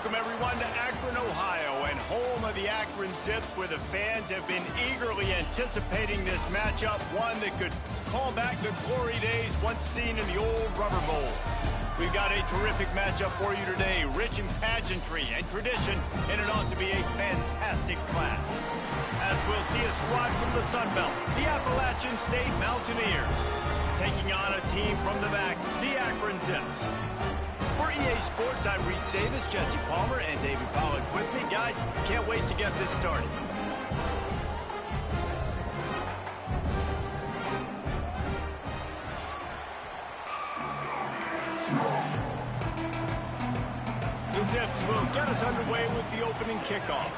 Welcome, everyone, to Akron, Ohio, and home of the Akron Zips, where the fans have been eagerly anticipating this matchup, one that could call back the glory days once seen in the old Rubber Bowl. We've got a terrific matchup for you today, rich in pageantry and tradition, and it ought to be a fantastic clash. As we'll see a squad from the Sun Belt, the Appalachian State Mountaineers, taking on a team from the MAC, the Akron Zips. For EA Sports, I'm Reese Davis, Jesse Palmer, and David Pollack with me. Guys, can't wait to get this started. The Zips will get us underway with the opening kickoff.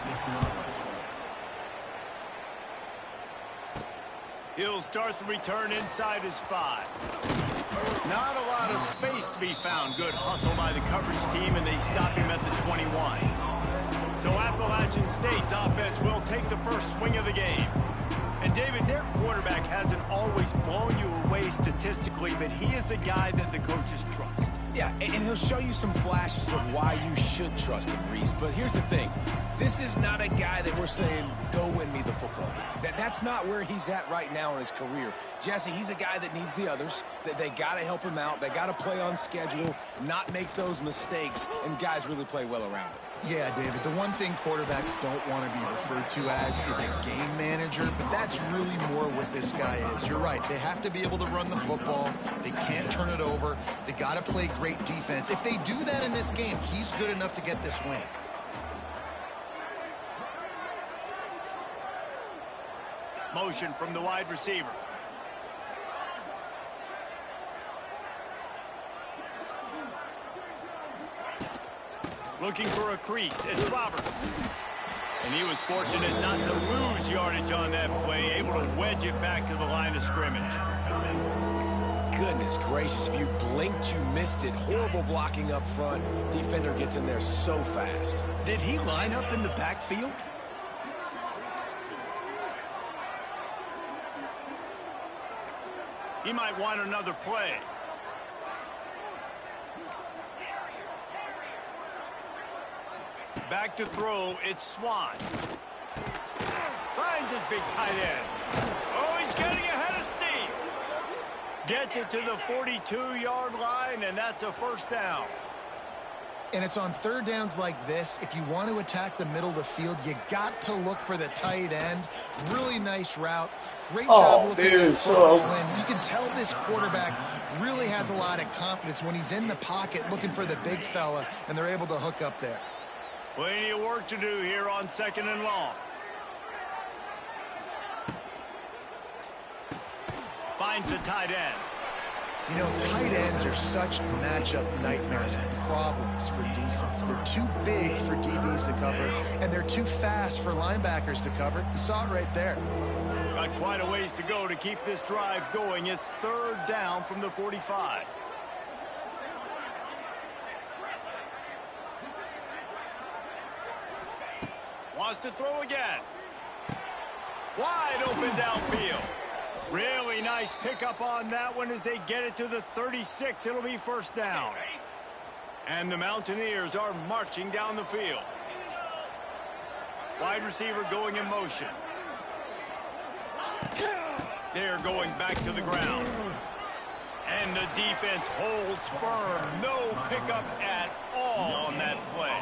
He'll start the return inside his 5. Not a lot of space to be found. Good hustle by the coverage team, and they stop him at the 21. So Appalachian State's offense will take the first swing of the game. And David, their quarterback hasn't always blown you away statistically, but he is a guy that the coaches trust. Yeah, and he'll show you some flashes of why you should trust him, Reese. But here's the thing. This is not a guy that we're saying, go win me the football game. That's not where he's at right now in his career. Jesse, he's a guy that needs the others. They got to help him out. They got to play on schedule, not make those mistakes, and guys really play well around him. Yeah, David, the one thing quarterbacks don't want to be referred to as is a game manager, but that's really more what this guy is. You're right. They have to be able to run the football. They can't turn it over. They got to play great defense. If they do that in this game, he's good enough to get this win. Motion from the wide receiver. Looking for a crease. It's Roberts. And he was fortunate not to lose yardage on that play, able to wedge it back to the line of scrimmage. Goodness gracious, if you blinked, you missed it. Horrible blocking up front. Defender gets in there so fast. Did he line up in the backfield? He might want another play. Back to throw, it's Swan. Finds his big tight end. Oh, he's getting ahead of steam. Gets it to the 42-yard line, and that's a first down. And it's on third downs like this. If you want to attack the middle of the field, you got to look for the tight end. Really nice route. Great job looking at the football. And you can tell this quarterback really has a lot of confidence when he's in the pocket looking for the big fella, and they're able to hook up there. Plenty of work to do here on 2nd and long. Finds the tight end. You know, tight ends are such matchup nightmares and problems for defense. They're too big for DBs to cover, and they're too fast for linebackers to cover. You saw it right there. Got quite a ways to go to keep this drive going. It's third down from the 45. Wants to throw again. Wide open downfield. Really nice pickup on that one as they get it to the 36. It'll be first down. And the Mountaineers are marching down the field. Wide receiver going in motion. They're going back to the ground. And the defense holds firm. No pickup at all on that play.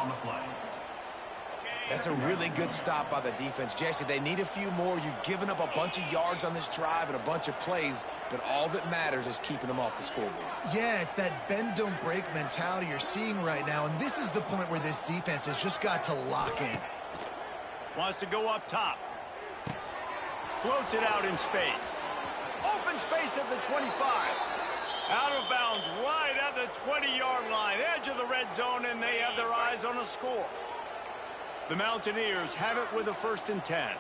That's a really good stop by the defense. Jesse, they need a few more. You've given up a bunch of yards on this drive and a bunch of plays, but all that matters is keeping them off the scoreboard. Yeah, it's that bend, don't break mentality you're seeing right now, and this is the point where this defense has just got to lock in. Wants to go up top. Floats it out in space. Open space at the 25. Out of bounds right at the 20-yard line. Edge of the red zone, and they have their eyes on a score. The Mountaineers have it with a 1st and 10.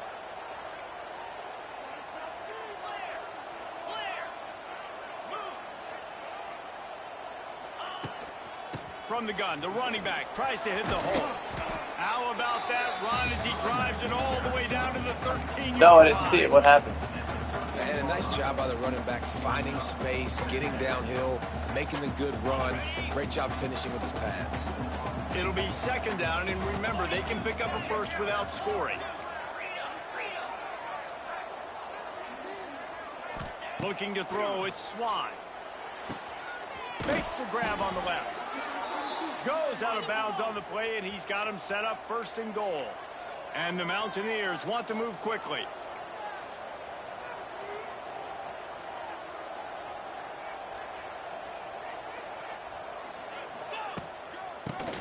From the gun, the running back tries to hit the hole. How about that run as he drives it all the way down to the 13-yard line? No, I didn't see it. What happened? And Nice job by the running back, finding space, getting downhill, making the good run. Great job finishing with his pads. It'll be second down, and remember, they can pick up a first without scoring. Looking to throw, it's Swan. Makes the grab on the left. Goes out of bounds on the play, and he's got him set up first and goal. And the Mountaineers want to move quickly.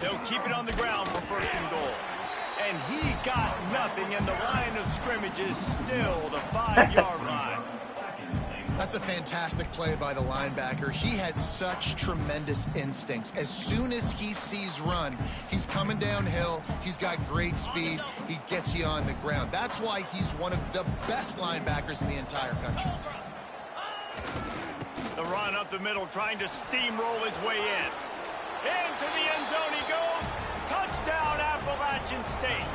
They'll keep it on the ground for first and goal. And he got nothing, and the line of scrimmage is still the 5-yard line. That's a fantastic play by the linebacker. He has such tremendous instincts. As soon as he sees run, he's coming downhill. He's got great speed. He gets you on the ground. That's why he's one of the best linebackers in the entire country. The run up the middle, trying to steamroll his way in. Into the end zone he goes. Touchdown, Appalachian State.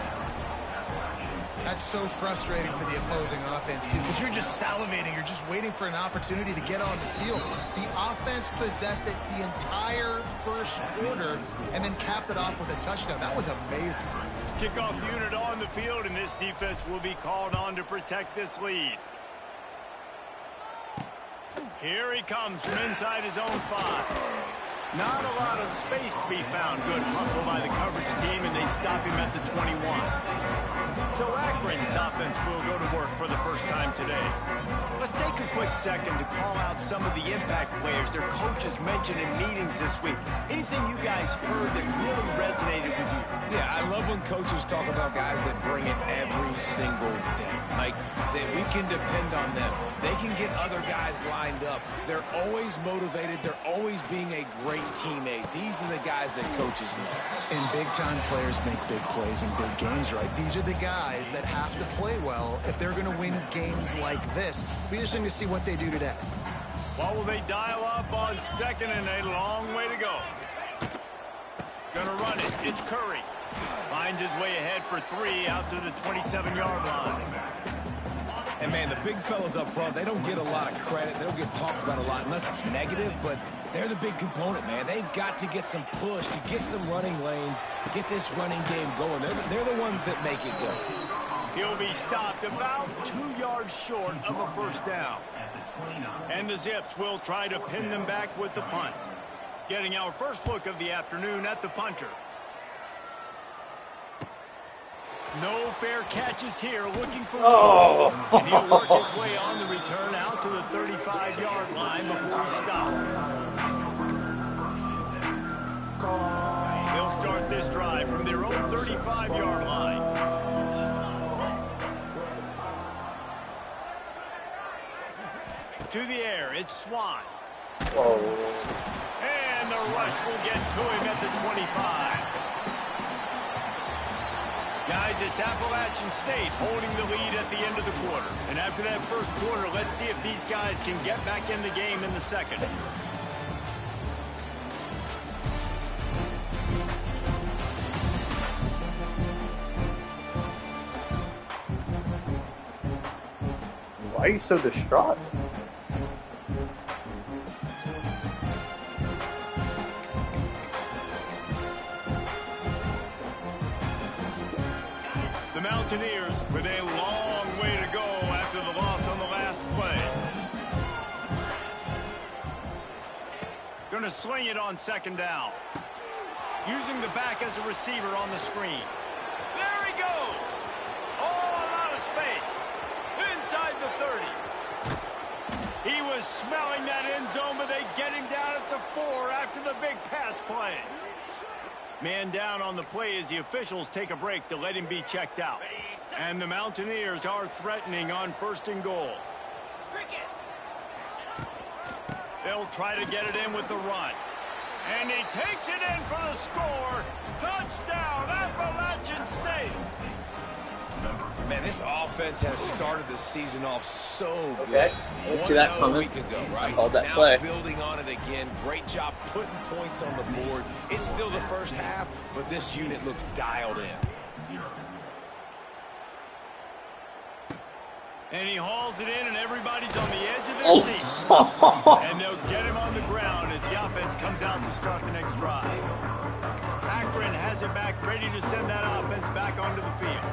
That's so frustrating for the opposing offense, too, because you're just salivating. You're just waiting for an opportunity to get on the field. The offense possessed it the entire first quarter and then capped it off with a touchdown. That was amazing. Kickoff unit on the field, and this defense will be called on to protect this lead. Here he comes from inside his own 5. Not a lot of space to be found. Good hustle by the coverage team, and they stop him at the 21. So Akron's offense will go to work for the first time today. Let's take a quick second to call out some of the impact players their coaches mentioned in meetings this week. Anything you guys heard that really resonated with you? Yeah, I love when coaches talk about guys that bring it every single day. Like, that we can depend on them. They can get other guys lined up. They're always motivated. They're always being a great teammate. These are the guys that coaches love. And big-time players make big plays in big games, right? These are the guys that have to play well if they're going to win games like this. Be interesting to see what they do today. What will they dial up on second and a long way to go? Gonna run it. It's Curry. Finds his way ahead for 3 out to the 27-yard line. And, man, the big fellas up front, they don't get a lot of credit. They don't get talked about a lot unless it's negative, but they're the big component, man. They've got to get some push, to get some running lanes, get this running game going. They're the ones that make it go. He'll be stopped about 2 yards short of a first down. And the Zips will try to pin them back with the punt. Getting our first look of the afternoon at the punter. No fair catches here, looking for and he'll work his way on the return out to the 35-yard line before he stops. They'll start this drive from their own 35-yard line. To the air, it's Swan. And the rush will get to him at the 25. Guys, it's Appalachian State holding the lead at the end of the quarter. And after that first quarter, let's see if these guys can get back in the game in the second. Why are you so distraught? The Mountaineers with a long way to go after the loss on the last play. Going to sling it on second down. Using the back as a receiver on the screen. There he goes. Oh, a lot of space. Inside the 30. He was smelling that end zone, but they get him down at the 4 after the big pass play. Man down on the play as the officials take a break to let him be checked out. And the Mountaineers are threatening on first and goal. They'll try to get it in with the run. And he takes it in for the score. Touchdown, Appalachian State. Man, this offense has started the season off so good. Okay, let's see that coming. A week ago, right? I called that now play. Building on it again. Great job putting points on the board. It's still the first half, but this unit looks dialed in. And he hauls it in, and everybody's on the edge of their Oh. seats. And they'll get him on the ground as the offense comes out to start the next drive. Akron has it back, ready to send that offense back onto the field.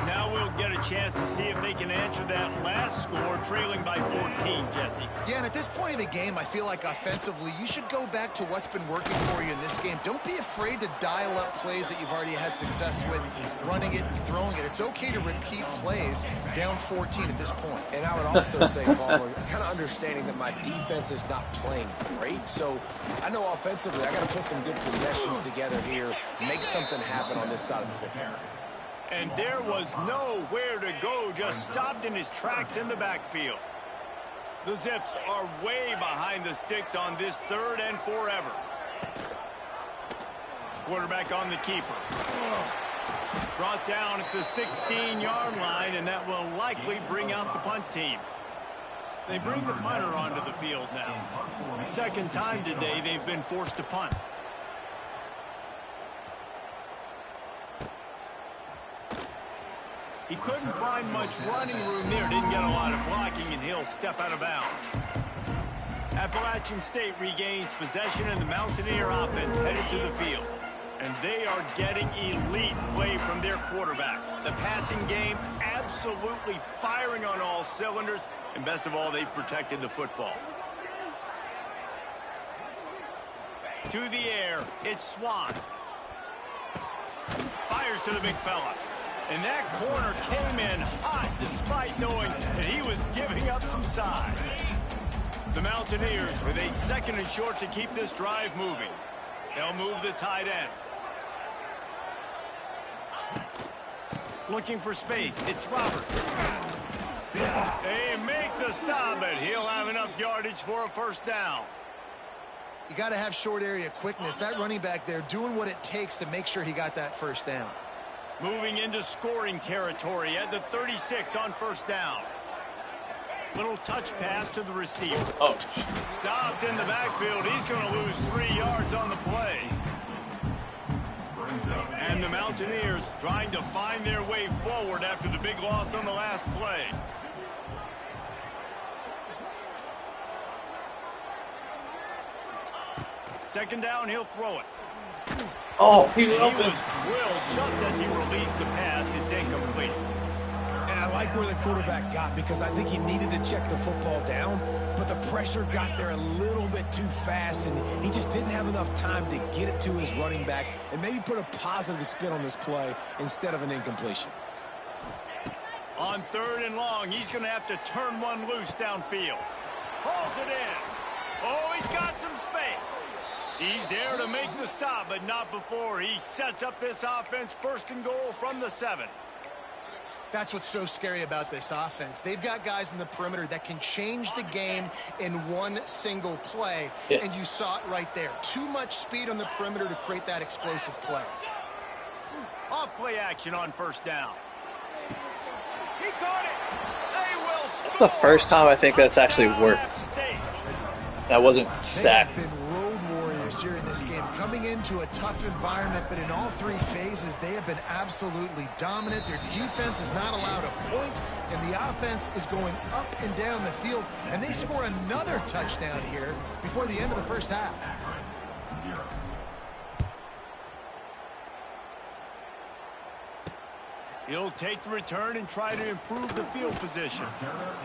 Now we'll get a chance to see if they can answer that last score, trailing by 14, Jesse. Yeah, and at this point of the game, I feel like offensively, you should go back to what's been working for you in this game. Don't be afraid to dial up plays that you've already had success with, running it and throwing it. It's okay to repeat plays down 14 at this point. And I would also say, Palmer, kind of understanding that my defense is not playing great, so I know offensively I got to put some good possessions together here, make something happen on this side of the football. And there was nowhere to go, just stopped in his tracks in the backfield. The Zips are way behind the sticks on this 3rd and forever. Quarterback on the keeper. Brought down at the 16-yard line, and that will likely bring out the punt team. They bring the punter onto the field now. Second time today they've been forced to punt. He couldn't find much running room there, didn't get a lot of blocking, and he'll step out of bounds. Appalachian State regains possession, and the Mountaineer offense headed to the field. And they are getting elite play from their quarterback. The passing game absolutely firing on all cylinders, and best of all, they've protected the football. To the air, it's Swan. Fires to the big fella. And that corner came in hot despite knowing that he was giving up some size. The Mountaineers with a 2nd and short to keep this drive moving. They'll move the tight end. Looking for space. It's Robert. They make the stop, but he'll have enough yardage for a 1st down. You got to have short area quickness. That running back there doing what it takes to make sure he got that 1st down. Moving into scoring territory at the 36 on 1st down. Little touch pass to the receiver. Oh. Stopped in the backfield. He's going to lose 3 yards on the play. And the Mountaineers trying to find their way forward after the big loss on the last play. Second down, he'll throw it. Oh, he was open. drilled just as he released the pass. It's incomplete. And I like where the quarterback got because I think he needed to check the football down, but the pressure got there a little bit too fast, and he just didn't have enough time to get it to his running back and maybe put a positive spin on this play instead of an incompletion. On 3rd and long, he's going to have to turn one loose downfield. Hauls it in. Oh, he's got some space. He's there to make the stop, but not before he sets up this offense 1st and goal from the 7. That's what's so scary about this offense. They've got guys in the perimeter that can change the game in one single play, and you saw it right there. Too much speed on the perimeter to create that explosive play. Off play action on 1st down. He caught it. They will score. That's the first time I think that's actually worked. That wasn't sacked. Here in this game, coming into a tough environment, but in all 3 phases they have been absolutely dominant. Their defense is not allowed a point, and the offense is going up and down the field, and they score another touchdown here before the end of the 1st half. He'll take the return and try to improve the field position.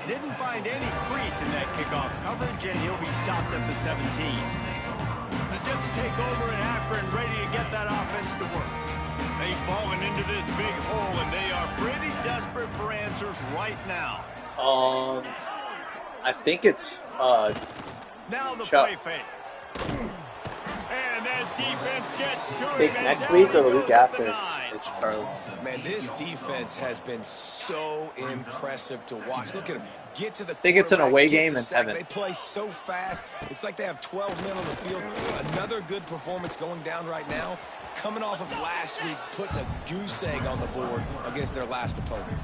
Didn't find any crease in that kickoff coverage, and he'll be stopped at the 17. The Zips take over in Akron, ready to get that offense to work. They've fallen into this big hole, and they are pretty desperate for answers right now. I think it's now the Chuck. play fake. And that defense gets to I think him. next week or the week after it's Charlie. Man, this defense has been so impressive to watch. Look at them. Get to the I think it's an away game in heaven. They play so fast. It's like they have 12 men on the field. Another good performance going down right now. Coming off of last week, putting a goose egg on the board against their last opponent.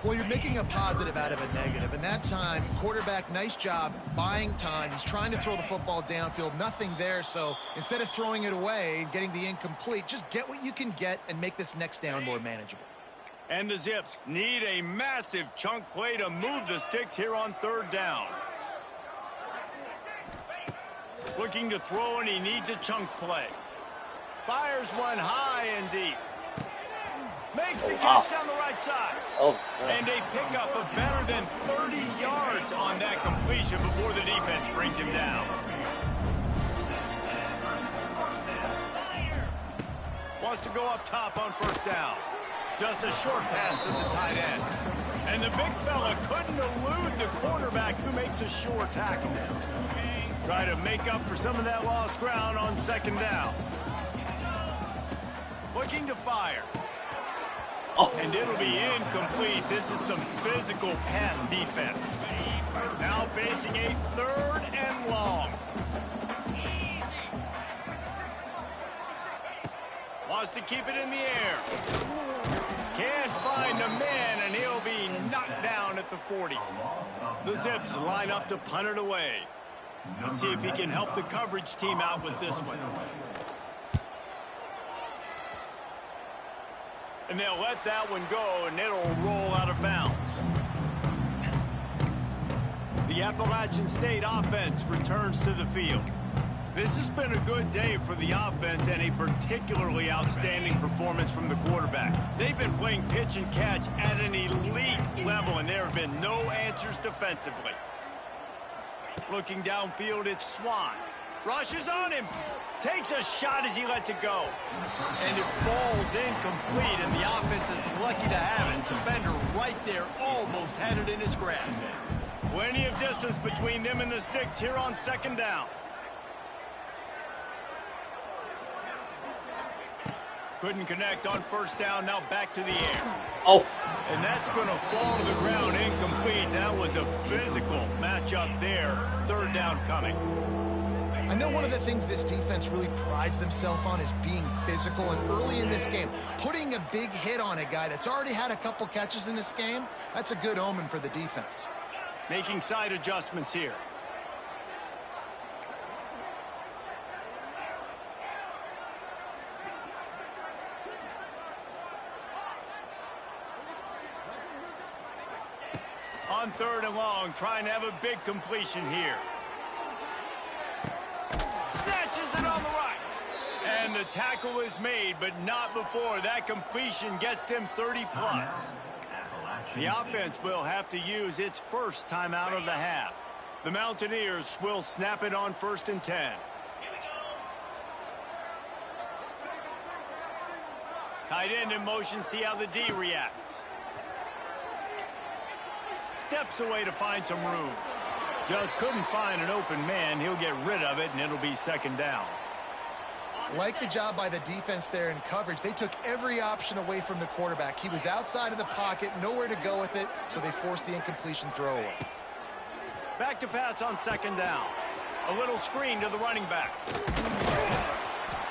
Well, you're making a positive out of a negative, and that time, quarterback, nice job buying time. He's trying to throw the football downfield, nothing there, so instead of throwing it away and getting the incomplete, just get what you can get and make this next down more manageable. And the Zips need a massive chunk play to move the sticks here on third down. Looking to throw, and he needs a chunk play. Fires one high and deep. Makes the catch down the right side. And a pickup of better than 30 yards on that completion before the defense brings him down. Wants to go up top on first down. Just a short pass to the tight end. And the big fella couldn't elude the quarterback who makes a sure tackle. Try to make up for some of that lost ground on second down. Looking to fire. And it'll be incomplete. This is some physical pass defense. Now facing a third and long. Wants to keep it in the air. Can't find the man, and he'll be knocked down at the 40. The Zips line up to punt it away. Let's see if he can help the coverage team out with this one. And they'll let that one go, and it'll roll out of bounds. The Appalachian State offense returns to the field. This has been a good day for the offense and a particularly outstanding performance from the quarterback. They've been playing pitch and catch at an elite level, and there have been no answers defensively. Looking downfield, it's Swan. Rushes on him. Takes a shot as he lets it go. And it falls incomplete, and the offense is lucky to have it. Defender right there almost had it in his grasp. Plenty of distance between them and the sticks here on second down. Couldn't connect on first down, now back to the air. And that's going to fall to the ground incomplete. That was a physical matchup there. Third down coming. I know one of the things this defense really prides themselves on is being physical, and early in this game, putting a big hit on a guy that's already had a couple catches in this game, that's a good omen for the defense. Making side adjustments here. On third and long, trying to have a big completion here. Snatches it on the right. And the tackle is made, but not before that completion gets him 30+. The offense will have to use its first timeout of the half. The Mountaineers will snap it on 1st and 10. Tight end in motion, see how the D reacts. Steps away to find some room. Just couldn't find an open man. He'll get rid of it, and it'll be second down. Like the job by the defense there in coverage. They took every option away from the quarterback. He was outside of the pocket, nowhere to go with it, so they forced the incompletion throwaway. Back to pass on second down. A little screen to the running back.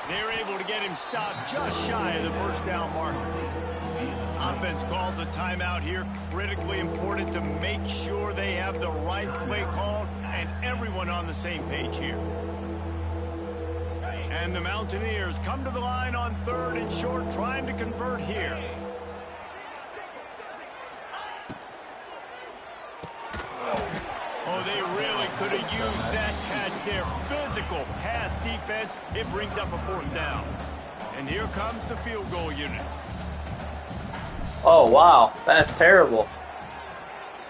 They're able to get him stopped just shy of the first down marker. Offense calls a timeout here. Critically important to make sure they have the right play called and everyone on the same page here. And the Mountaineers come to the line on third and short, trying to convert here. Oh, they really could have used that catch there. Physical pass defense. It brings up a fourth down. And here comes the field goal unit. Oh, wow. That's terrible.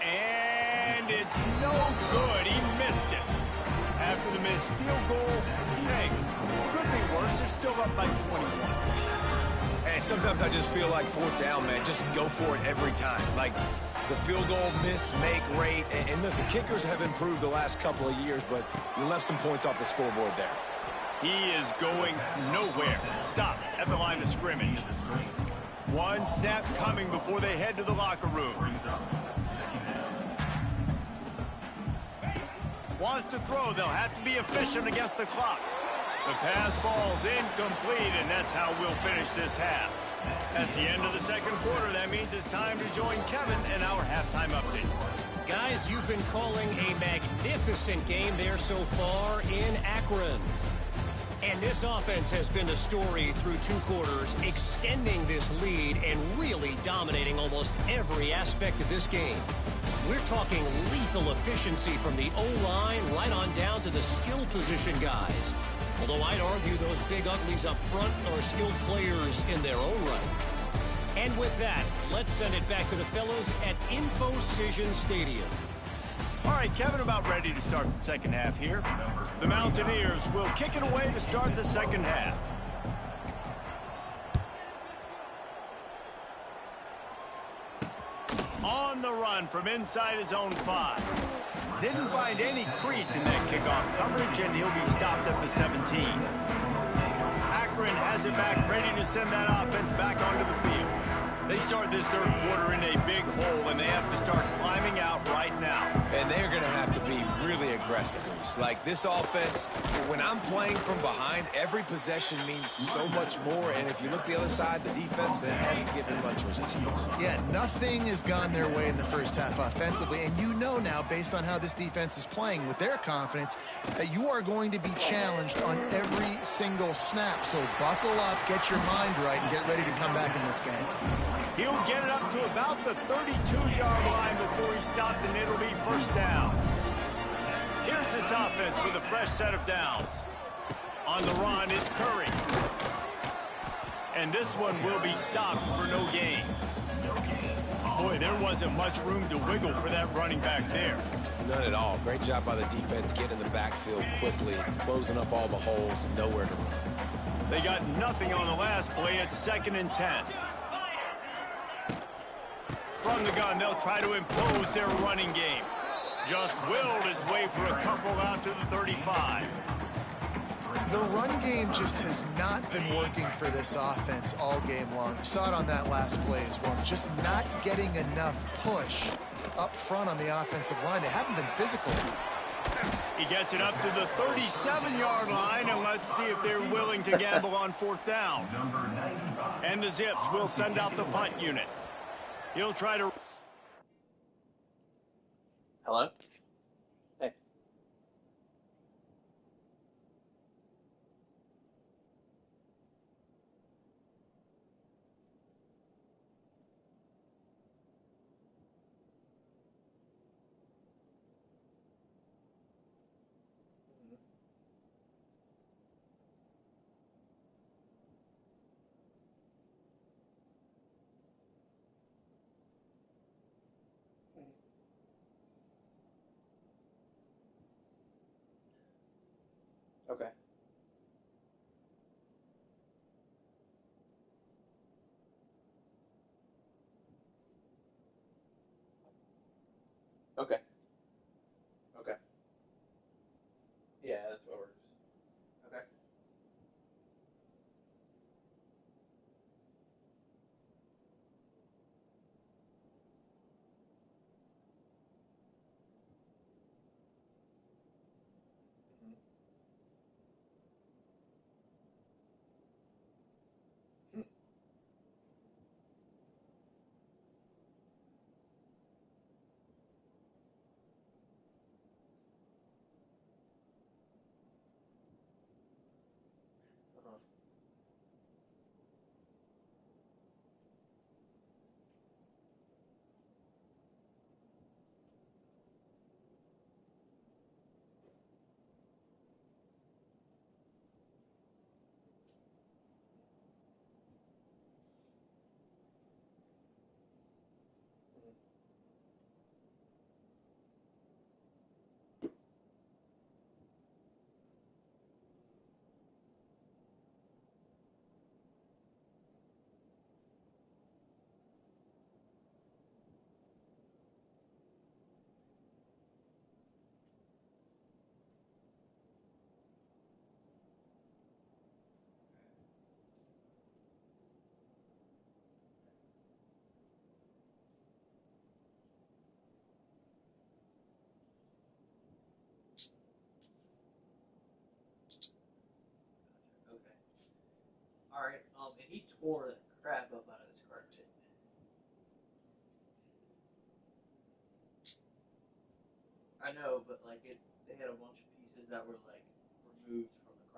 And it's no good. He missed it. After the missed field goal, hey, could be worse. They're still up by 21. And sometimes I just feel like fourth down, man. Just go for it every time. Like the field goal miss, make rate. And listen, kickers have improved the last couple of years, but you left some points off the scoreboard there. He is going nowhere. Stop at the line of scrimmage. One snap coming before they head to the locker room. Wants to throw. They'll have to be efficient against the clock. The pass falls incomplete, and that's how we'll finish this half. That's the end of the second quarter. That means it's time to join Kevin in our halftime update. Guys, you've been calling a magnificent game there so far in Akron. And this offense has been the story through 2 quarters, extending this lead and really dominating almost every aspect of this game. We're talking lethal efficiency from the O-line right on down to the skill position guys. Although I'd argue those big uglies up front are skilled players in their own right. And with that, let's send it back to the fellas at InfoCision Stadium. All right, Kevin, about ready to start the second half here. The Mountaineers will kick it away to start the second half. On the run from inside his own 5. Didn't find any crease in that kickoff coverage, and he'll be stopped at the 17. Akron has it back, ready to send that offense back onto the field. They start this third quarter in a big hole, and they have to start climbing out right now. And they're going to have to be really aggressive. Like this offense, when I'm playing from behind, every possession means so much more. And if you look the other side, the defense, they haven't given much resistance. Yeah, nothing has gone their way in the first half offensively. And you know now, based on how this defense is playing with their confidence, that you are going to be challenged on every single snap. So buckle up, get your mind right, and get ready to come back in this game. He'll get it up to about the 32-yard line before he's stopped, and it'll be first down. Here's this offense with a fresh set of downs. On the run, it's Curry. And this one will be stopped for no gain. Boy, there wasn't much room to wiggle for that running back there. None at all. Great job by the defense getting in the backfield quickly, closing up all the holes, nowhere to run. They got nothing on the last play. It's 2nd and 10. From the gun, they'll try to impose their running game. Just willed his way for a couple out to the 35. The run game just has not been working for this offense all game long. We saw it on that last play as well. Just not getting enough push up front on the offensive line. They haven't been physical. He gets it up to the 37-yard line, and let's see if they're willing to gamble on 4th down. And the Zips will send out the punt unit. He'll try to... Hello? Hey. Okay. Okay. Okay. Yeah, that's what works. Okay. Alright, and he tore the crap up out of this carpet. I know, but like they had a bunch of pieces that were like removed from the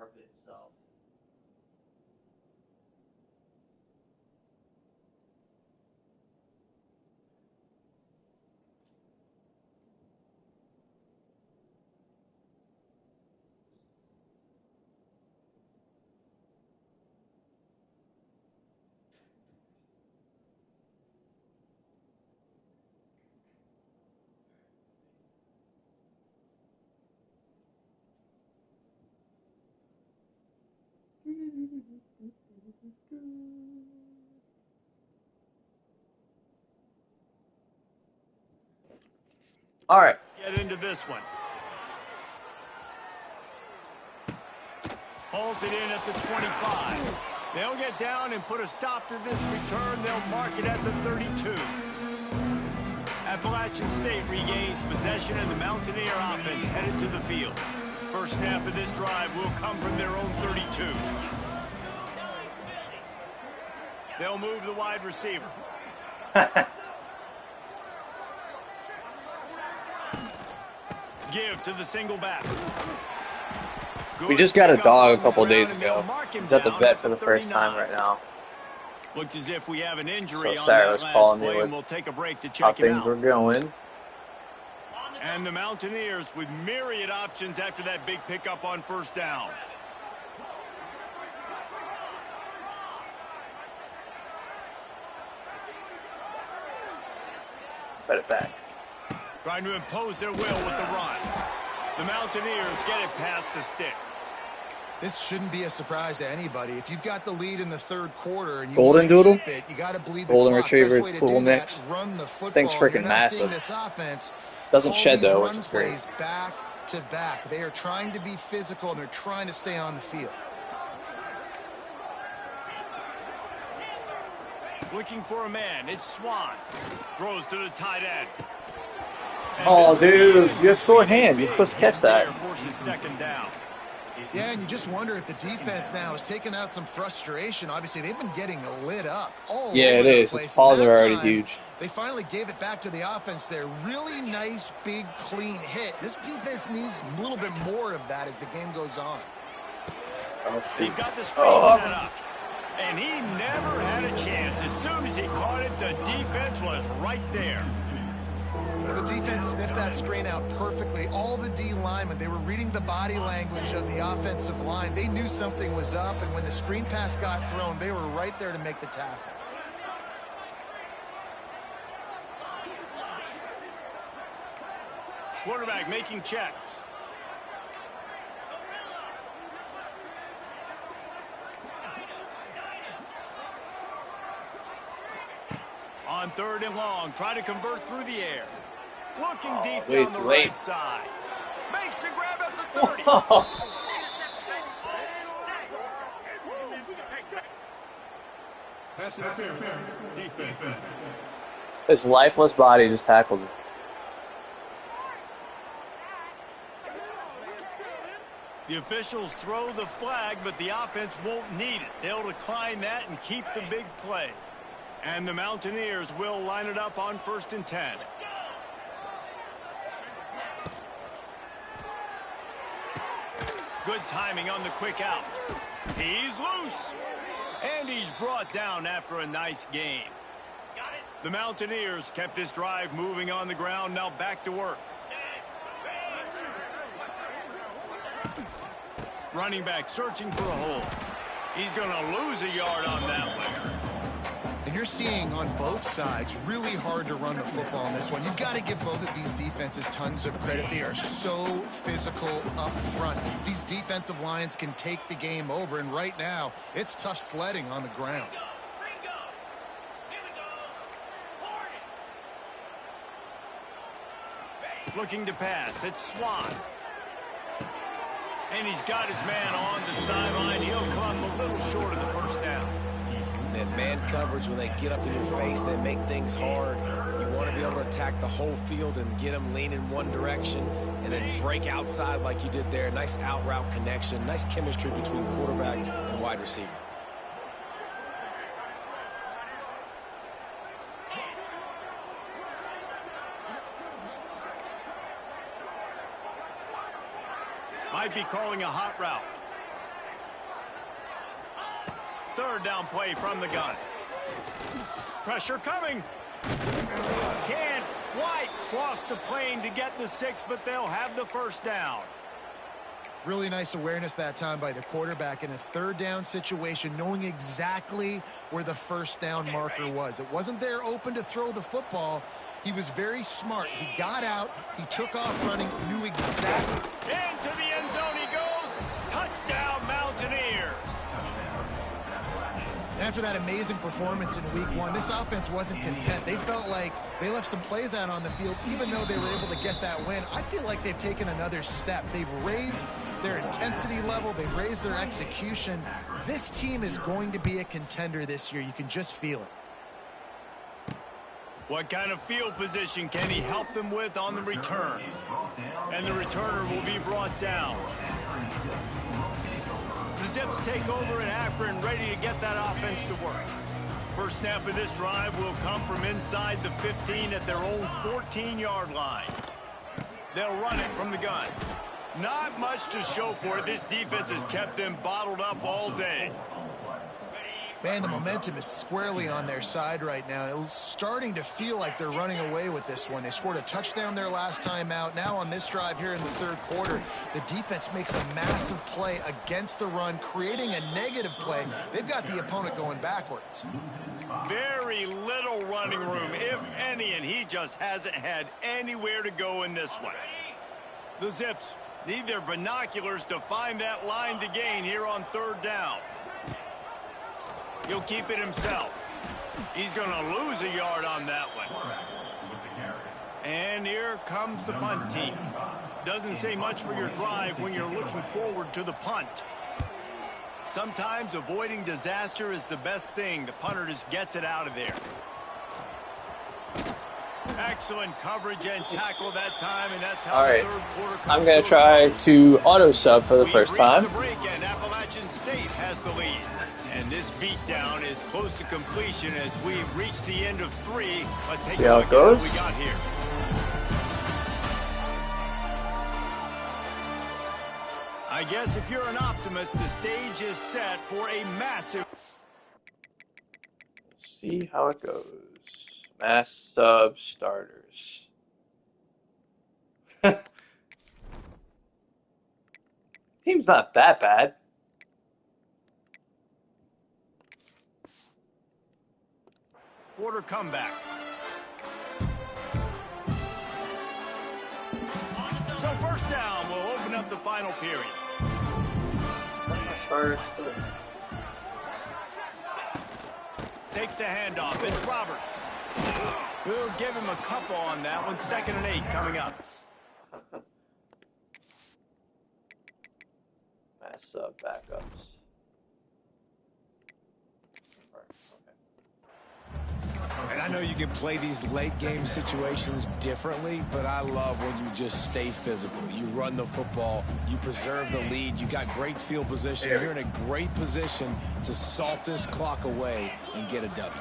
All right. Get into this one. Pulls it in at the 25. They'll get down and put a stop to this return. They'll mark it at the 32. Appalachian State regains possession, and the Mountaineer offense headed to the field. First snap of this drive will come from their own 32. They'll move the wide receiver. Give to the single back. We just got a dog a couple days ago. He's at the vet for the first time right now. Looks as if we have an injury so Sarah on was that calling last me play, with and we'll take a break to how check him things out. were going. And the Mountaineers with myriad options after that big pickup on first down. Bet it back. Trying to impose their will with the run. The Mountaineers get it past the sticks. This shouldn't be a surprise to anybody. If you've got the lead in the third quarter and you Golden Doodle, keep it, you got to bleed the Golden clock. Retriever, Best way to pool do mix. that, run the football. Thing's freaking You're not massive. seeing this offense Doesn't shed these though, run which is great. plays back to back. They are trying to be physical and they're trying to stay on the field. Looking for a man. It's Swan. Throws to the tight end. And Oh, this will dude, be you have short hands. big You're supposed to catch that. there, forces second down. Yeah, and you just wonder if the defense now has taken out some frustration. Obviously, they've been getting lit up all Yeah, over it the is. place. Its balls And are that already time, huge. They finally gave it back to the offense there. Really nice, big, clean hit. This defense needs a little bit more of that as the game goes on. Let's see. They've got the screen set up. And he never had a chance. As soon as he caught it, the defense was right there. The defense sniffed that screen out perfectly. All the D linemen, they were reading the body language of the offensive line. They knew something was up, and when the screen pass got thrown, they were right there to make the tackle. Quarterback making checks. On third and long, try to convert through the air. Looking deep way down the too right late. side. Makes the grab at the 30. Pass interference. Defense. His lifeless body just tackled him. The officials throw the flag, but the offense won't need it. They'll decline that and keep the big play. And the Mountaineers will line it up on 1st and 10. Good timing on the quick out. He's loose. And he's brought down after a nice gain. The Mountaineers kept this drive moving on the ground. Now back to work. Running back searching for a hole. He's going to lose a yard on that one. And you're seeing on both sides really hard to run the football in this one. You've got to give both of these defenses tons of credit. They are so physical up front. These defensive lines can take the game over, and right now it's tough sledding on the ground. Looking to pass. It's Swan. And he's got his man on the sideline. He'll come a little short of the first down. And man coverage, when they get up in your face, they make things hard. You want to be able to attack the whole field and get them leaning one direction and then break outside like you did there. Nice out route connection. Nice chemistry between quarterback and wide receiver. Might be calling a hot route. third down play from the gun. Pressure coming. Can't quite cross the plane to get the 6, but they'll have the first down. Really nice awareness that time by the quarterback in a third down situation, knowing exactly where the first down marker was. It wasn't there open to throw the football. He was very smart. He got out, he took off running, knew exactly. Into the end zone he goes. Touchdown, Mountaineers. After that amazing performance in week 1, this offense wasn't content. They felt like they left some plays out on the field, even though they were able to get that win. I feel like they've taken another step. They've raised their intensity level. They've raised their execution. This team is going to be a contender this year. You can just feel it. What kind of field position can he help them with on the return? And the returner will be brought down. The Zips take over in Akron, ready to get that offense to work. First snap of this drive will come from inside the 15 at their own 14-yard line. They'll run it from the gun. Not much to show for it. This defense has kept them bottled up all day. Man, the momentum is squarely on their side right now. It's starting to feel like they're running away with this one. They scored a touchdown their last time out. Now on this drive here in the third quarter, the defense makes a massive play against the run, creating a negative play. They've got the opponent going backwards. Very little running room, if any, and he just hasn't had anywhere to go in this one. The Zips need their binoculars to find that line to gain here on third down. He'll keep it himself. He's going to lose a yard on that one. And here comes the punt team. Doesn't say much for your drive when you're looking forward to the punt. Sometimes avoiding disaster is the best thing. The punter just gets it out of there. Excellent coverage and tackle that time, and that's how the third quarter comes. I'm going to try to auto sub for the first time. The break, and Appalachian State has the lead. And this beatdown is close to completion as we've reached the end of 3. Let's take See how it goes. What we got here. I guess if you're an optimist, the stage is set for a massive. See how it goes. Mass sub starters. Team's not that bad. Quarter comeback. So first down will open up the final period. Takes a handoff. It's Roberts. We'll give him a couple on that one. 2nd and 8 coming up. Mass sub backups. And I know you can play these late game situations differently, but I love when you just stay physical. You run the football, you preserve the lead, you got great field position. You're in a great position to salt this clock away and get a W.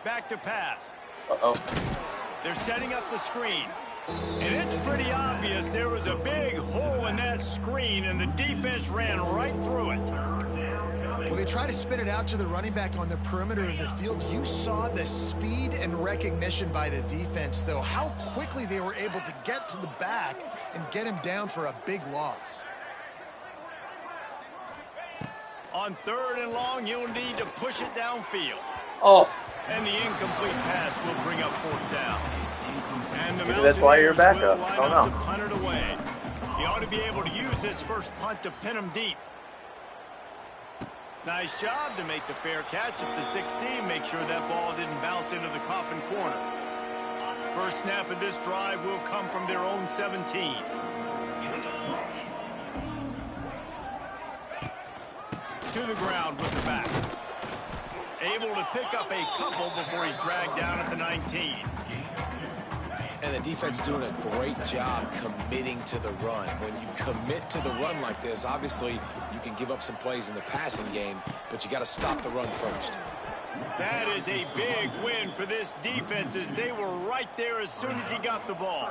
Back to pass. Uh-oh. They're setting up the screen. And it's pretty obvious there was a big hole in that screen, and the defense ran right through it. Well, they try to spit it out to the running back on the perimeter of the field. You saw the speed and recognition by the defense, though, how quickly they were able to get to the back and get him down for a big loss. On 3rd and long, you'll need to push it downfield. Oh. And the incomplete pass will bring up 4th down. And the maybe that's why you're back up. I don't know. To punt it away. He ought to be able to use this first punt to pin him deep. Nice job to make the fair catch at the 16. Make sure that ball didn't bounce into the coffin corner. First snap of this drive will come from their own 17. To the ground with the back. Able to pick up a couple before he's dragged down at the 19. And the defense doing a great job committing to the run. When you commit to the run like this, obviously you can give up some plays in the passing game, but you got to stop the run first. That is a big win for this defense as they were right there as soon as he got the ball.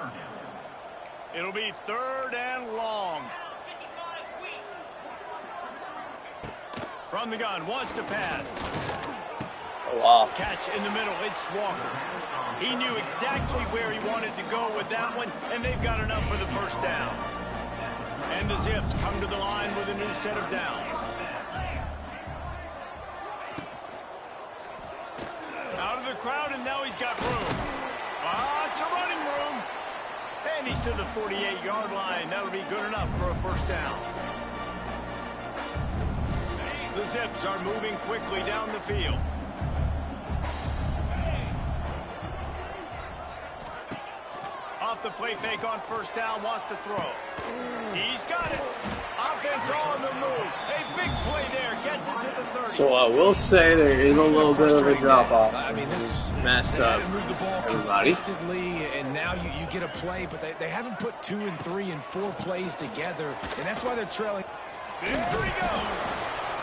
It'll be 3rd and long. From the gun, wants to pass. Oh, wow. Catch in the middle, it's Walker. He knew exactly where he wanted to go with that one, and they've got enough for the first down. And the Zips come to the line with a new set of downs. Out of the crowd, and now he's got room. Lots of running room. And he's to the 48-yard line. That'll be good enough for a first down. The Zips are moving quickly down the field. Off the play fake on first down, wants to throw. He's got it. Offense on the move. A big play there, gets it to the 30. So I will say there is a little bit of a drop-off. I mean, this mess up, move the ball everybody. consistently, and now you get a play, but they haven't put 2 and 3 and 4 plays together, and that's why they're trailing. There he goes.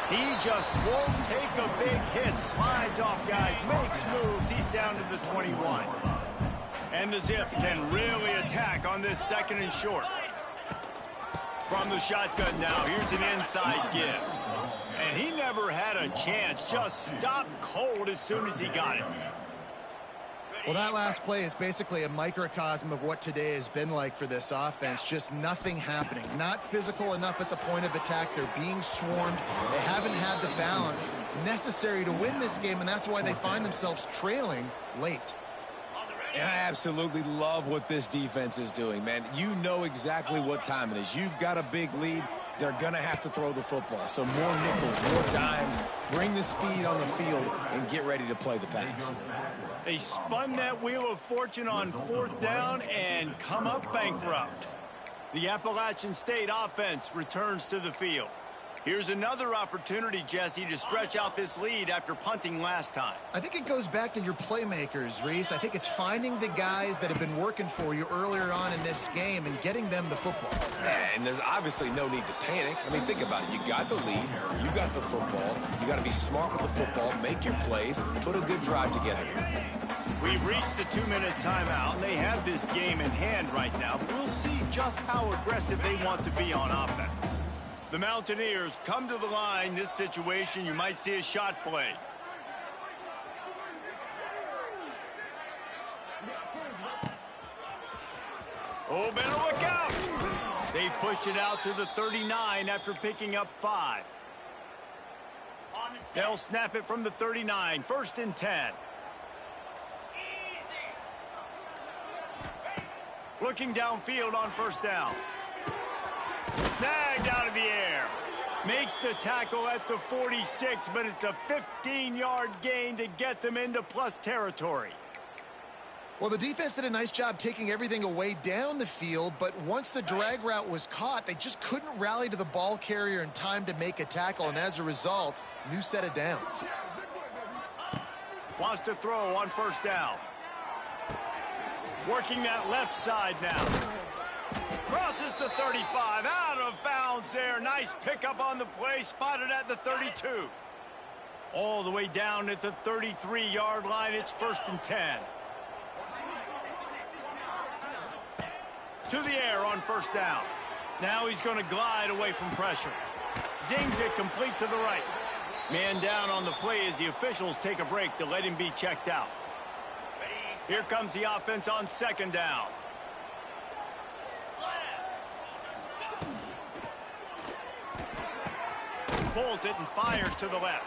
He just won't take a big hit. Slides off guys, makes moves. He's down to the 21. And the Zips can really attack on this second and short. From the shotgun now, here's an inside give. And he never had a chance. Just stopped cold as soon as he got it. Well, that last play is basically a microcosm of what today has been like for this offense. Just nothing happening. Not physical enough at the point of attack. They're being swarmed. They haven't had the balance necessary to win this game, and that's why they find themselves trailing late. And I absolutely love what this defense is doing, man. You know exactly what time it is. You've got a big lead. They're going to have to throw the football. So more nickels, more dimes, bring the speed on the field, and get ready to play the pass. They spun that wheel of fortune on fourth down and come up bankrupt. The Appalachian State offense returns to the field. Here's another opportunity, Jesse, to stretch out this lead after punting last time. I think it goes back to your playmakers, Reese. I think it's finding the guys that have been working for you earlier on in this game and getting them the football. Yeah, and there's obviously no need to panic. I mean, think about it. You got the lead. You got the football. You got to be smart with the football, make your plays, put a good drive together here. We've reached the 2-minute timeout, and they have this game in hand right now, but we'll see just how aggressive they want to be on offense. The Mountaineers come to the line. This situation, you might see a shot play. Oh, better look out. They've pushed it out to the 39 after picking up 5. They'll snap it from the 39. 1st and 10. Looking downfield on first down. Snagged out of the air. Makes the tackle at the 46, but it's a 15-yard gain to get them into plus territory. Well, the defense did a nice job taking everything away down the field, but once the drag route was caught, they just couldn't rally to the ball carrier in time to make a tackle, and as a result, new set of downs. Wants to throw on first down. Working that left side now. Crosses the 35, out of bounds there. Nice pickup on the play, spotted at the 32. All the way down at the 33-yard line, it's 1st and 10. To the air on first down. Now he's going to glide away from pressure. Zings it complete to the right. Man down on the play as the officials take a break to let him be checked out. Here comes the offense on 2nd down. Pulls it and fires to the left.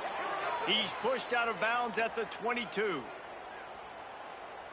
He's pushed out of bounds at the 22.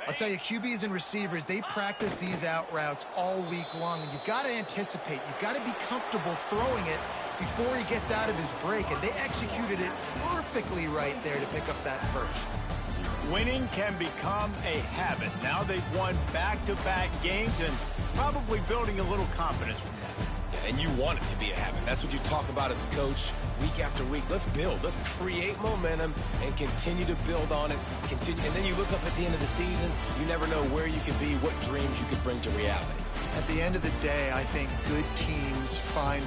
I'll tell you, QBs and receivers, they practice these out routes all week long, and you've got to anticipate. You've got to be comfortable throwing it before he gets out of his break, and they executed it perfectly right there to pick up that first. Winning can become a habit. Now they've won back-to-back games and probably building a little confidence from that. Yeah, and you want it to be a habit. That's what you talk about as a coach week after week. Let's build. Let's create momentum and continue to build on it. Continue, and then you look up at the end of the season, you never know where you could be, what dreams you could bring to reality. At the end of the day, I think good teams find